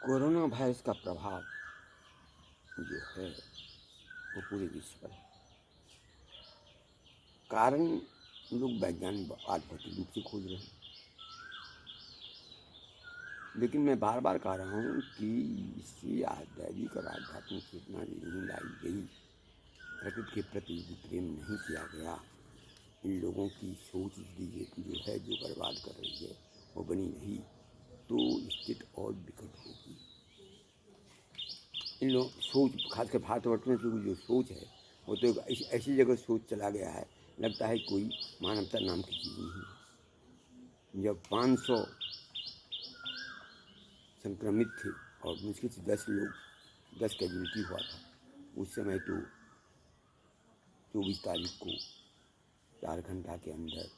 Corona virus का प्रभाव जो है वो पूरे विश्व पर है। कारण लोग वैज्ञानिक आज भौतिक रूप से खोज रहे हैं, लेकिन मैं बार बार कह रहा हूँ कि इससे दैविक और आध्यात्मिक चेतना नहीं लाई गई, प्रकृति के प्रति प्रेम नहीं किया गया, इन लोगों की सोच जो है जो बर्बाद कर रही है वो बनी नहीं, तो स्थिति और विकट होगी। इन लोग सोच खासकर भारतवर्ष में जो सोच है वो तो ऐसी जगह सोच चला गया है, लगता है कोई मानवता नाम की चीज़ नहीं है। जब 500 संक्रमित थे और मुश्किल से 10 कैजुअल्टी हुआ था, उस समय तो 24 तारीख को 4 घंटा के अंदर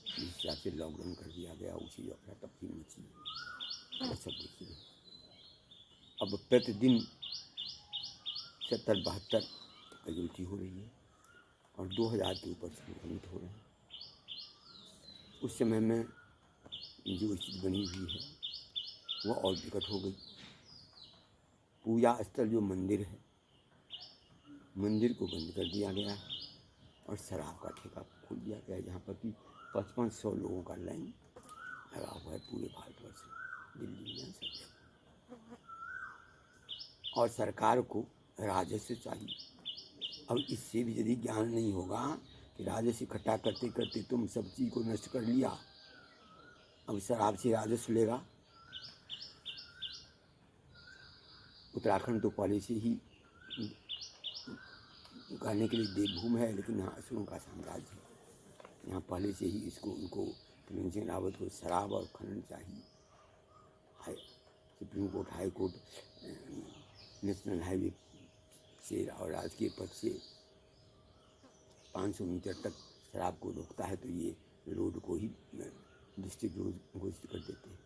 जिस हिसाब से लॉकडाउन कर दिया गया, उसी अफरा तफरी मची और सब देखिए अब प्रतिदिन 70-72 कैजुअल्टी हो रही है और 2000 के ऊपर संक्रमित हो रहे हैं। उस समय में जो स्थिति बनी हुई है वो और विकट हो गई। पूजा स्थल जो मंदिर है, मंदिर को बंद कर दिया गया है और शराब का ठेका खोल दिया गया है, जहाँ पर कि 5500 लोगों का लाइन लगा हुआ है पूरे भारतवर्ष में, दिल्ली में सब जगह। और सरकार को राजस्व चाहिए। अब इससे भी यदि ज्ञान नहीं होगा कि राजस्व इकट्ठा करते करते तुम सब चीज़ को नष्ट कर लिया, अब शराब से राजस्व लेगा। उत्तराखंड तो पहले से ही कहने के लिए देवभूमि है, लेकिन यहाँ असुरों का साम्राज्य है। यहाँ पहले से ही इसको उनको त्रिवेंद्र सिंह रावत को शराब और खनन चाहिए। Supreme court, high court national highway से और राजकीय पथ से 500 मीटर तक शराब को रोकता है, तो ये रोड को ही डिस्ट्रिक्ट रोड घोषित कर देते हैं।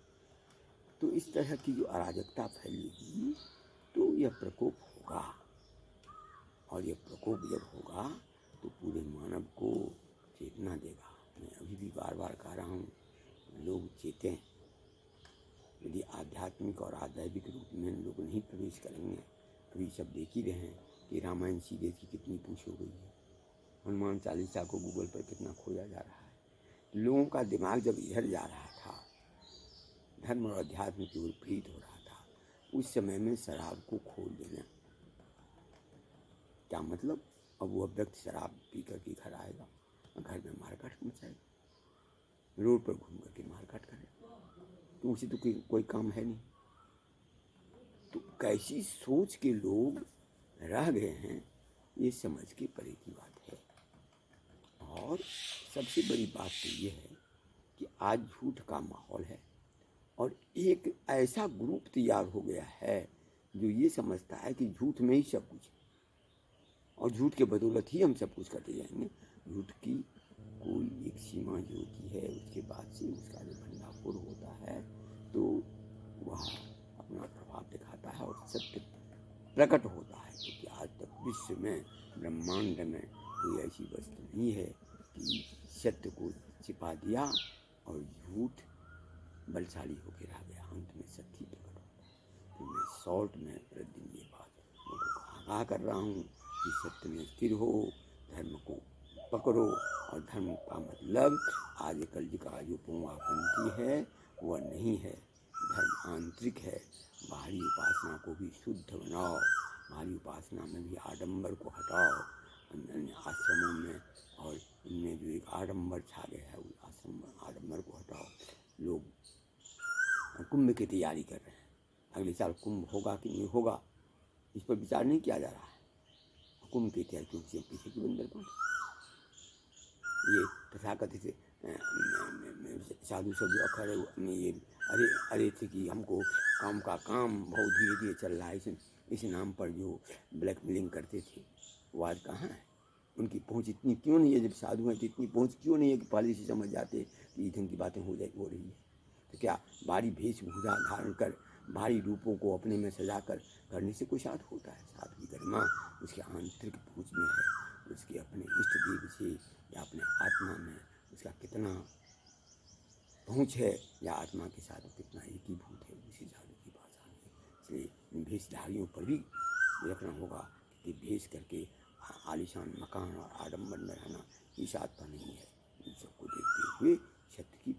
तो इस तरह की जो अराजकता फैलेगी तो यह प्रकोप होगा, और यह प्रकोप जब होगा तो पूरे मानव को चेतना देगा। मैं अभी भी बार बार कह रहा हूँ, लोग चेतें। यदि आध्यात्मिक और आध्यात्मिक रूप में लोग नहीं प्रवेश करेंगे, अभी सब देख ही रहे हैं कि रामायण सीरीज की कितनी पूछ हो गई है, हनुमान चालीसा को गूगल पर कितना खोजा जा रहा है। लोगों का दिमाग जब इधर जा रहा था, धर्म और अध्यात्म की ओर प्रीत हो रहा था, उस समय में शराब को खोल देना क्या मतलब? अब वो व्यक्ति शराब पी करके घर आएगा, घर में मारकाट मचाएगा, रोड पर घूम करके मारकाट करेगा, तो उसे तो कोई काम है नहीं। तो कैसी सोच के लोग रह गए हैं, ये समझ के परे की बात है। और सबसे बड़ी बात तो ये है कि आज झूठ का माहौल है और एक ऐसा ग्रुप तैयार हो गया है जो ये समझता है कि झूठ में ही सब कुछ है और झूठ के बदौलत ही हम सब कुछ करते जाएंगे। झूठ की कोई एक सीमा जो होती है, उसके बाद से उसका जो भंडाफोड़ होता है तो वह अपना प्रभाव दिखाता है और सत्य प्रकट होता है। क्योंकि आज तक विश्व में, ब्रह्मांड में कोई ऐसी वस्तु नहीं है कि सत्य को छिपा दिया और झूठ बलशाली होकर रह गया, अंत में सत्य ही प्रकट होता है। तो मैं शॉर्ट में प्रतिदिन ये बात लोगों को आगाह कर रहा हूँ कि सत्य में स्थिर हो, धर्म को पकड़ो। और धर्म का मतलब आज कल का जो पोंगापंथी है वह नहीं है, धर्म आंतरिक है। बाहरी उपासना को भी शुद्ध बनाओ, बाहरी उपासना में भी आडंबर को हटाओ। अन्य आश्रमों में और इनमें जो एक आडंबर छा गया है, उस आश्रम आडंबर को हटाओ। लोग कुंभ की तैयारी कर रहे हैं, अगले साल कुंभ होगा कि नहीं होगा इस पर विचार नहीं किया जा रहा है। कुंभ की तैयारी क्योंकि पीछे की बंदर पाठ, ये तथाकथित साधु सब जो अखर में ये अरे थे कि हमको काम का काम बहुत धीरे धीरे चल रहा है, इस नाम पर जो ब्लैकमेलिंग करते थे वो आज कहाँ है? उनकी पहुंच इतनी क्यों नहीं है? जब साधु हैं तो इतनी पहुंच क्यों नहीं है कि पहले से समझ जाते कि ईथन की बातें हो रही है? तो क्या भारी वेशभूषा धारण कर, भारी रूपों को अपने में सजा कर करने से कोई साधु होता है? साधु की गरिमा उसके आंतरिक पहुँच में है, उसके अपने इष्ट देव से या अपने आत्मा में उसका कितना पहुँच है, या आत्मा के साथ कितना एकीभूत है, उसी साधु की भाषा में भेषधारियों पर भी रखना होगा कि भेष करके आलीशान मकान और आडम्बर में रहना ये साधता नहीं है। इन सबको देखते हुए सत्य की